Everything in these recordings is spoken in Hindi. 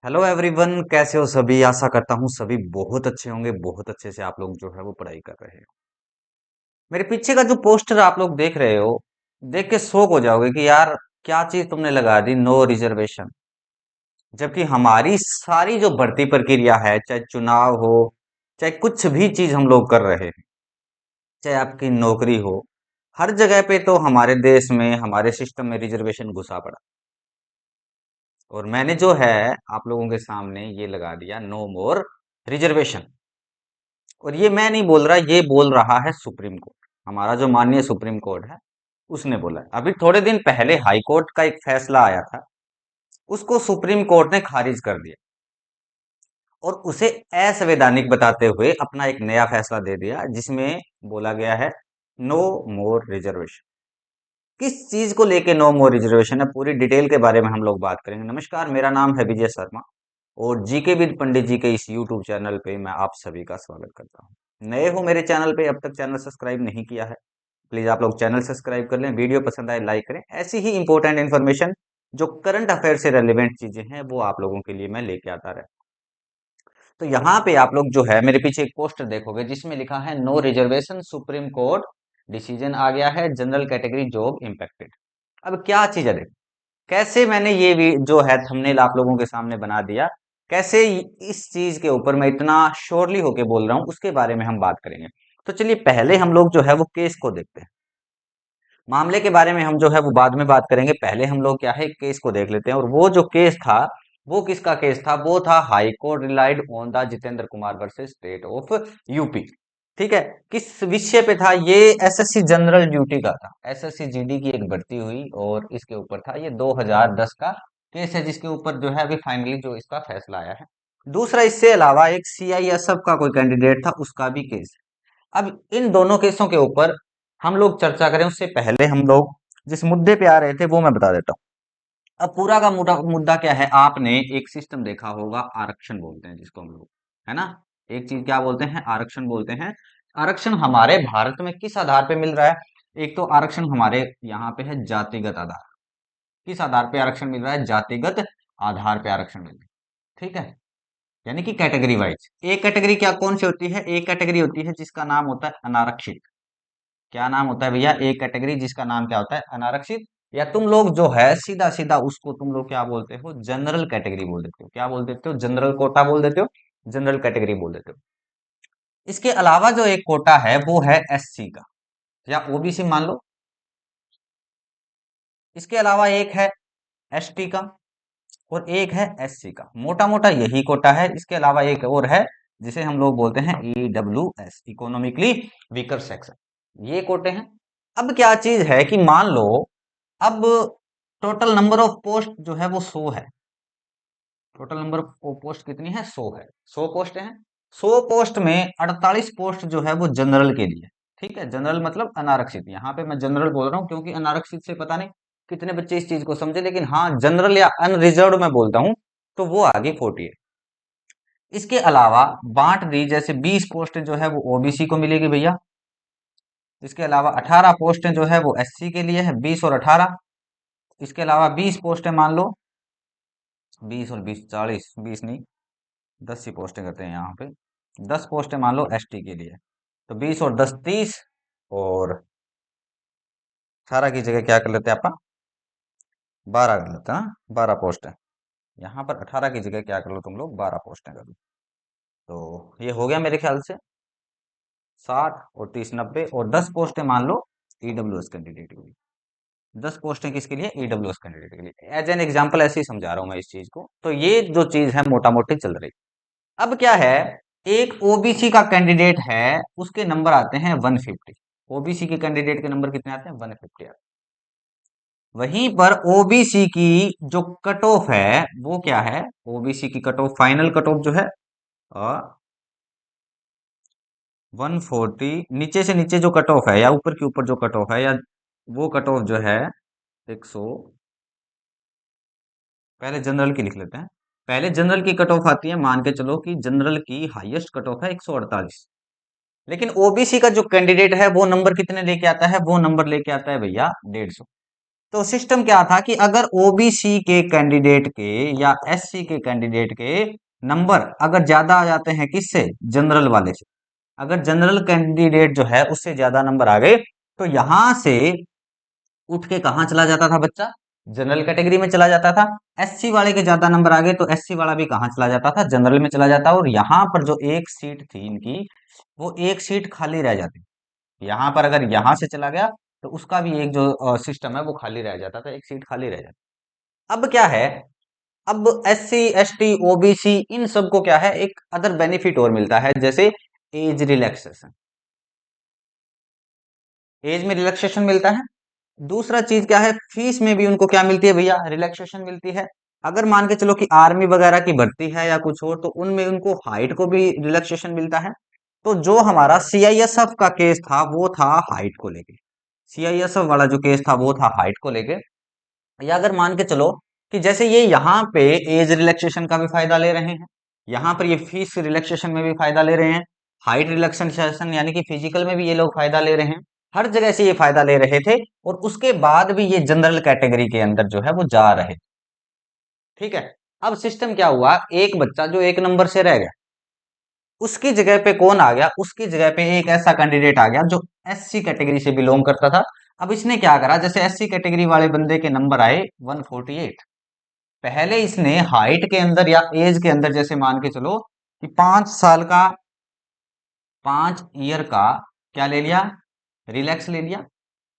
हेलो एवरीवन, कैसे हो सभी। आशा करता हूँ सभी बहुत अच्छे होंगे। बहुत अच्छे से आप लोग जो है वो पढ़ाई कर रहे हो। मेरे पीछे का जो पोस्टर आप लोग देख रहे हो, देख के शौक हो जाओगे कि यार क्या चीज तुमने लगा दी, नो रिजर्वेशन। जबकि हमारी सारी जो भर्ती प्रक्रिया है, चाहे चुनाव हो, चाहे कुछ भी चीज हम लोग कर रहे हैं, चाहे आपकी नौकरी हो, हर जगह पे तो हमारे देश में, हमारे सिस्टम में रिजर्वेशन घुसा पड़ा। और मैंने जो है आप लोगों के सामने ये लगा दिया, नो मोर रिजर्वेशन। और ये मैं नहीं बोल रहा, ये बोल रहा है सुप्रीम कोर्ट। हमारा जो माननीय सुप्रीम कोर्ट है, उसने बोला है। अभी थोड़े दिन पहले हाई कोर्ट का एक फैसला आया था, उसको सुप्रीम कोर्ट ने खारिज कर दिया और उसे असंवैधानिक बताते हुए अपना एक नया फैसला दे दिया, जिसमें बोला गया है नो मोर रिजर्वेशन। किस चीज को लेके नो मोर रिजर्वेशन है, पूरी डिटेल के बारे में हम लोग बात करेंगे। नमस्कार, मेरा नाम है विजय शर्मा और जीके विद पंडित जी के इस यूट्यूब चैनल पे मैं आप सभी का स्वागत करता हूँ। नए हो मेरे चैनल पे, अब तक चैनल सब्सक्राइब नहीं किया है, प्लीज आप लोग चैनल सब्सक्राइब कर लें। वीडियो पसंद आए लाइक करें। ऐसी ही इंपॉर्टेंट इन्फॉर्मेशन जो करंट अफेयर से रेलिवेंट चीजें हैं, वो आप लोगों के लिए मैं लेके आता रहता हूं। तो यहाँ पे आप लोग जो है मेरे पीछे एक पोस्टर देखोगे, जिसमें लिखा है no reservation, supreme court decision आ गया है, जनरल कैटेगरी जॉब इम्पैक्टेड। अब क्या चीज है, देखो कैसे मैंने ये जो है थंबनेल आप लोगों के सामने बना दिया। कैसे इस चीज के ऊपर मैं इतना श्योरली होके बोल रहा हूं, उसके बारे में हम बात करेंगे। तो चलिए पहले हम लोग जो है वो केस को देखते हैं। मामले के बारे में हम जो है वो बाद में बात करेंगे। पहले हम लोग क्या है, केस को देख लेते हैं। और वो जो केस था, वो किसका केस था? वो था high court relied on the Jitendra Kumar versus state of UP. ठीक है। किस विषय पे था ये? एसएससी जनरल ड्यूटी का था। एसएससी जीडी की एक भर्ती हुई और इसके ऊपर था। ये 2010 का केस है, जिसके ऊपर जो है अभी फाइनली जो इसका फैसला आया है। दूसरा, इससे अलावा एक सीआईएसएफ का कोई कैंडिडेट था, उसका भी केस है। अब इन दोनों केसों के ऊपर हम लोग चर्चा करें, उससे पहले हम लोग जिस मुद्दे पे आ रहे थे वो मैं बता देता हूँ। अब पूरा का मुद्दा मुद्दा क्या है? आपने एक सिस्टम देखा होगा, आरक्षण बोलते हैं जिसको हम लोग, है ना। एक चीज क्या बोलते हैं? आरक्षण बोलते हैं। आरक्षण हमारे भारत में किस आधार पे मिल रहा है? एक तो आरक्षण हमारे यहाँ पे है जातिगत आधार। किस आधार पे आरक्षण मिल रहा है? जातिगत आधार पे आरक्षण मिल रहा है। ठीक है। यानी कि कैटेगरी वाइज। एक कैटेगरी क्या कौन सी होती है? एक कैटेगरी होती है जिसका नाम होता है अनारक्षित। क्या नाम होता है भैया? एक कैटेगरी जिसका नाम क्या होता है? अनारक्षित। या तुम लोग जो है सीधा सीधा उसको तुम लोग क्या बोलते हो? जनरल कैटेगरी बोल देते हो। क्या बोल देते हो? जनरल कोटा बोल देते हो, जनरल कैटेगरी बोल देते हो। इसके अलावा जो एक कोटा है वो है एससी का, या ओबीसी मान लो। इसके अलावा एक है एसटी का और एक है एससी का। मोटा मोटा यही कोटा है। इसके अलावा एक और है जिसे हम लोग बोलते हैं ईडब्ल्यूएस, इकोनॉमिकली वीकर सेक्शन। ये कोटे हैं। अब क्या चीज है कि मान लो, अब टोटल नंबर ऑफ पोस्ट जो है वो 100 है। टोटल नंबर ऑफ पोस्ट कितनी है? 100 है। 100 पोस्ट है। 100 पोस्ट में 48 पोस्ट जो है वो जनरल के लिए। ठीक है। जनरल मतलब अनारक्षित। यहाँ पे मैं जनरल बोल रहा हूँ क्योंकि अनारक्षित से पता नहीं कितने बच्चे इस चीज को समझे, लेकिन हाँ जनरल या अनरिजर्व में बोलता हूँ तो वो आगे 40 है। इसके अलावा बांट दी, जैसे 20 पोस्ट जो है वो ओबीसी को मिलेगी भैया। इसके अलावा 18 पोस्टें जो है वो एससी के लिए है, 20 और 18। इसके अलावा 20 पोस्टें मान लो, 20 और 20 40, 20 नहीं, 10 ही पोस्टें करते हैं यहाँ पे। 10 पोस्टें मान लो एसटी के लिए, तो 20 और 10 30, और 18 की जगह क्या कर लेते हैं अपन? 12 कर लेते हैं। 12 पोस्टें। यहाँ पर 18 की जगह क्या कर लो तुम लोग? 12 पोस्टें कर लो। तो ये हो गया मेरे ख्याल से 60 और 30 90, और 10 पोस्टें मान लो ईडब्ल्यूएस कैंडिडेट के लिए। 10 पोस्टें किसके लिए? ईडब्ल्यूएस कैंडिडेट के लिए। एज एन एग्जाम्पल ऐसे ही समझा रहा हूं मैं इस चीज को। तो ये जो चीज है मोटा मोटी चल रही। अब क्या है, एक ओबीसी का कैंडिडेट है, उसके नंबर आते हैं 150। ओबीसी के कैंडिडेट के नंबर कितने आते हैं? 150 आते हैं। वहीं पर ओबीसी की जो कट ऑफ है वो क्या है? ओबीसी की cut off, final cut off जो है 140। नीचे से नीचे जो कट ऑफ है या ऊपर के ऊपर जो कट ऑफ है, या वो कट ऑफ जो है 100। पहले जनरल की लिख लेते हैं। पहले जनरल की कट ऑफ आती है, मान के चलो कि जनरल की हाईएस्ट कट ऑफ है 148। लेकिन ओबीसी का जो कैंडिडेट है वो नंबर कितने लेके आता है? वो नंबर लेके आता है भैया 150। तो सिस्टम क्या था कि अगर ओबीसी के कैंडिडेट के या एससी के कैंडिडेट के नंबर अगर ज्यादा आ जाते हैं किससे, जनरल वाले से, अगर जनरल कैंडिडेट जो है उससे ज्यादा नंबर आ गए, तो यहां से उठ के कहाँ चला जाता था बच्चा, जनरल कैटेगरी में चला जाता था। एससी वाले के ज्यादा नंबर आ गए तो एससी वाला भी कहाँ चला जाता था, जनरल में चला जाता। और यहाँ पर जो एक सीट थी इनकी, वो एक सीट खाली रह जाती। यहाँ पर अगर यहाँ से चला गया तो उसका भी एक जो सिस्टम है वो खाली रह जाता था, एक सीट खाली रह जाती। अब क्या है, अब S C S T OBC इन सबको क्या है, एक अदर बेनिफिट और मिलता है, जैसे एज रिलैक्सेशन, एज में रिलैक्सेशन मिलता है। दूसरा चीज क्या है, फीस में भी उनको क्या मिलती है भैया, रिलैक्सेशन मिलती है। अगर मान के चलो कि आर्मी वगैरह की भर्ती है या कुछ और, तो उनमें उनको हाइट को भी रिलैक्सेशन मिलता है। तो जो हमारा सीआईएसएफ का केस था वो था हाइट को लेके, सीआईएसएफ वाला जो केस था वो था हाइट को लेके। या अगर मान के चलो कि जैसे ये यहाँ पे एज रिलैक्सेशन का भी फायदा ले रहे हैं, यहाँ पर ये फीस रिलैक्सेशन में भी फायदा ले रहे हैं, हाइट रिलैक्सेशन यानी कि फिजिकल में भी ये लोग फायदा ले रहे हैं, हर जगह से ये फायदा ले रहे थे। और उसके बाद भी ये जनरल कैटेगरी के अंदर जो है वो जा रहे। ठीक है। अब सिस्टम क्या हुआ, एक बच्चा जो एक नंबर से रह गया, उसकी जगह पे कौन आ गया, उसकी जगह पे एक ऐसा कैंडिडेट आ गया जो एससी कैटेगरी से बिलोंग करता था। अब इसने क्या करा, जैसे एससी कैटेगरी वाले बंदे के नंबर आए 148, पहले इसने हाइट के अंदर या एज के अंदर जैसे मान के चलो कि 5 साल का, 5 ईयर का क्या ले लिया, रिलैक्स ले लिया।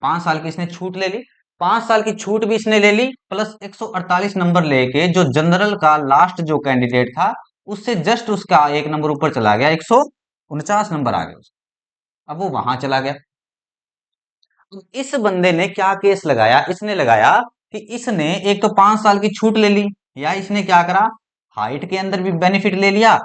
5 साल की इसने छूट ले ली, 5 साल की छूट भी इसने ले ली, प्लस 148 नंबर लेके जो जनरल का लास्ट जो कैंडिडेट था उससे जस्ट उसका एक नंबर ऊपर चला गया, 149 नंबर आ गया उसका। अब वो वहां चला गया। अब इस बंदे ने क्या केस लगाया, इसने लगाया कि इसने एक तो 5 साल की छूट ले ली, या इसने क्या करा, हाइट के अंदर भी बेनिफिट ले लिया,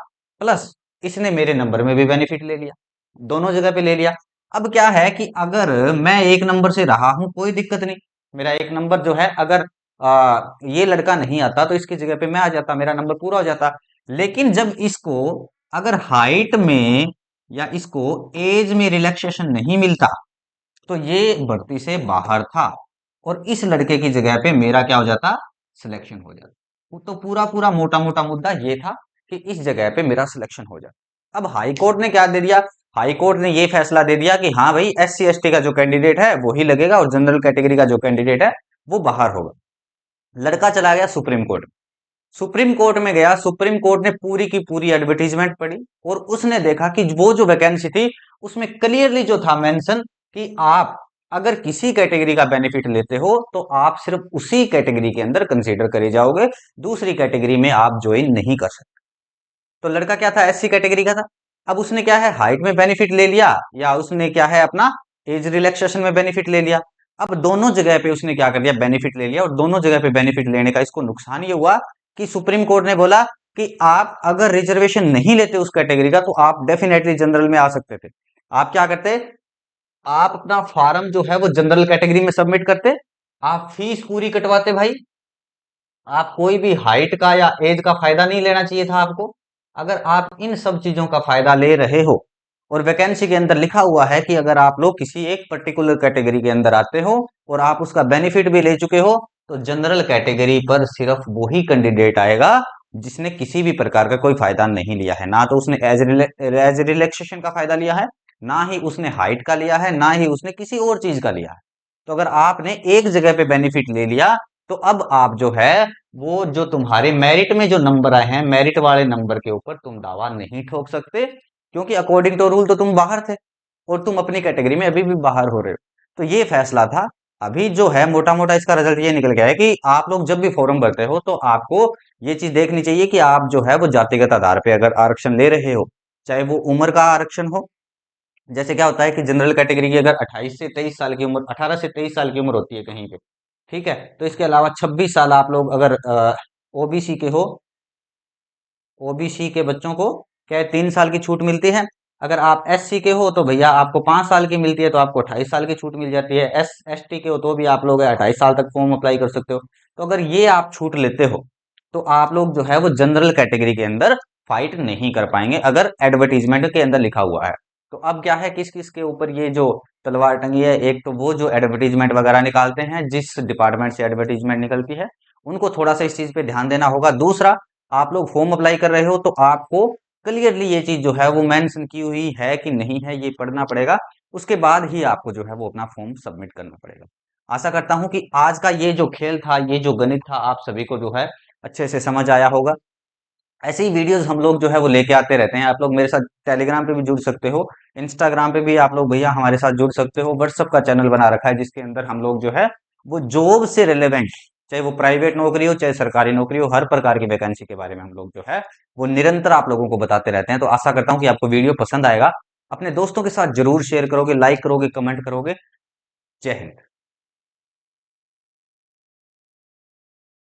प्लस इसने मेरे नंबर में भी बेनिफिट ले लिया, दोनों जगह पे ले लिया। अब क्या है कि अगर मैं एक नंबर से रहा हूं कोई दिक्कत नहीं, मेरा एक नंबर जो है, अगर ये लड़का नहीं आता तो इसकी जगह पे मैं आ जाता, मेरा नंबर पूरा हो जाता। लेकिन जब इसको अगर हाइट में या इसको एज में रिलैक्सेशन नहीं मिलता तो ये भर्ती से बाहर था, और इस लड़के की जगह पे मेरा क्या हो जाता, सिलेक्शन हो जाता। वो तो पूरा पूरा मोटा मोटा मुद्दा ये था कि इस जगह पे मेरा सिलेक्शन हो जाता। अब हाई कोर्ट ने क्या दे दिया, हाई कोर्ट ने ये फैसला दे दिया कि हाँ भाई एस सी एस टी का जो कैंडिडेट है वो ही लगेगा, और जनरल कैटेगरी का जो कैंडिडेट है वो बाहर होगा। लड़का चला गया सुप्रीम कोर्ट, सुप्रीम कोर्ट में गया, सुप्रीम कोर्ट ने पूरी की पूरी एडवर्टीजमेंट पढ़ी, और उसने देखा कि वो जो वैकेंसी थी उसमें क्लियरली जो था मेंशन कि आप अगर किसी कैटेगरी का बेनिफिट लेते हो तो आप सिर्फ उसी कैटेगरी के अंदर कंसीडर करे जाओगे, दूसरी कैटेगरी में आप ज्वाइन नहीं कर सकते। तो लड़का क्या था, एससी कैटेगरी का था। अब उसने क्या है, हाइट में बेनिफिट ले लिया, या उसने क्या है अपना एज रिलैक्सेशन में बेनिफिट ले लिया। अब दोनों जगह पे उसने क्या कर दिया, बेनिफिट ले लिया, और दोनों जगह पे बेनिफिट लेने का इसको नुकसान ये हुआ कि सुप्रीम कोर्ट ने बोला कि आप अगर रिजर्वेशन नहीं लेते उस कैटेगरी का तो आप डेफिनेटली जनरल में आ सकते थे। आप क्या करते, आप अपना फॉर्म जो है वो जनरल कैटेगरी में सबमिट करते, आप फीस पूरी कटवाते भाई, आप कोई भी हाइट का या एज का फायदा नहीं लेना चाहिए था आपको। अगर आप इन सब चीजों का फायदा ले रहे हो, और वैकेंसी के अंदर लिखा हुआ है कि अगर आप लोग किसी एक पर्टिकुलर कैटेगरी के अंदर आते हो और आप उसका बेनिफिट भी ले चुके हो, तो जनरल कैटेगरी पर सिर्फ वही कैंडिडेट आएगा जिसने किसी भी प्रकार का कोई फायदा नहीं लिया है, ना तो उसने एज रिलैक्सेशन का फायदा लिया है, ना ही उसने हाइट का लिया है, ना ही उसने किसी और चीज का लिया है। तो अगर आपने एक जगह पे बेनिफिट ले लिया, तो अब आप जो है वो जो तुम्हारे मेरिट में जो नंबर आए हैं, मेरिट वाले नंबर के ऊपर तुम दावा नहीं ठोक सकते, क्योंकि अकॉर्डिंग टू रूल तो तुम बाहर थे, और तुम अपनी कैटेगरी में अभी भी बाहर हो रहे हो। तो ये फैसला था। अभी जो है मोटा मोटा इसका रिजल्ट ये निकल गया है कि आप लोग जब भी फॉर्म भरते हो तो आपको ये चीज देखनी चाहिए कि आप जो है वो जातिगत आधार पे अगर आरक्षण ले रहे हो, चाहे वो उम्र का आरक्षण हो। जैसे क्या होता है कि जनरल कैटेगरी की अगर 28 से 23 साल की उम्र, 18 से 23 साल की उम्र होती है कहीं पे, ठीक है, तो इसके अलावा 26 साल आप लोग अगर ओबीसी के हो, ओबीसी के बच्चों को क्या है, 3 साल की छूट मिलती है। अगर आप एससी के हो तो भैया आपको 5 साल की मिलती है, तो आपको 28 साल की छूट मिल जाती है। एसटी के हो तो भी आप लोग 28 साल तक फॉर्म अप्लाई कर सकते हो। तो अगर ये आप छूट लेते हो तो आप लोग जो है वो जनरल कैटेगरी के अंदर फाइट नहीं कर पाएंगे, अगर एडवर्टीजमेंट के अंदर लिखा हुआ है। तो अब क्या है, किस किस के ऊपर ये जो तलवार टंगी है, एक तो वो जो एडवर्टीजमेंट वगैरह निकालते हैं, जिस डिपार्टमेंट से एडवर्टीजमेंट निकलती है, उनको थोड़ा सा इस चीज पे ध्यान देना होगा। दूसरा, आप लोग फॉर्म अप्लाई कर रहे हो तो आपको क्लियरली ये चीज जो है वो मेंशन की हुई है कि नहीं है, ये पढ़ना पड़ेगा। उसके बाद ही आपको जो है वो अपना फॉर्म सबमिट करना पड़ेगा। आशा करता हूं कि आज का ये जो खेल था, ये जो गणित था, आप सभी को जो है अच्छे से समझ आया होगा। ऐसे ही वीडियोस हम लोग जो है वो लेके आते रहते हैं। आप लोग मेरे साथ टेलीग्राम पे भी जुड़ सकते हो, इंस्टाग्राम पे भी आप लोग भैया हमारे साथ जुड़ सकते हो, व्हाट्सअप का चैनल बना रखा है जिसके अंदर हम लोग जो है वो जॉब से रिलेवेंट, चाहे वो प्राइवेट नौकरी हो चाहे सरकारी नौकरी हो, हर प्रकार की वैकेंसी के बारे में हम लोग जो है वो निरंतर आप लोगों को बताते रहते हैं। तो आशा करता हूँ कि आपको वीडियो पसंद आएगा, अपने दोस्तों के साथ जरूर शेयर करोगे, लाइक करोगे, कमेंट करोगे। जय हिंद।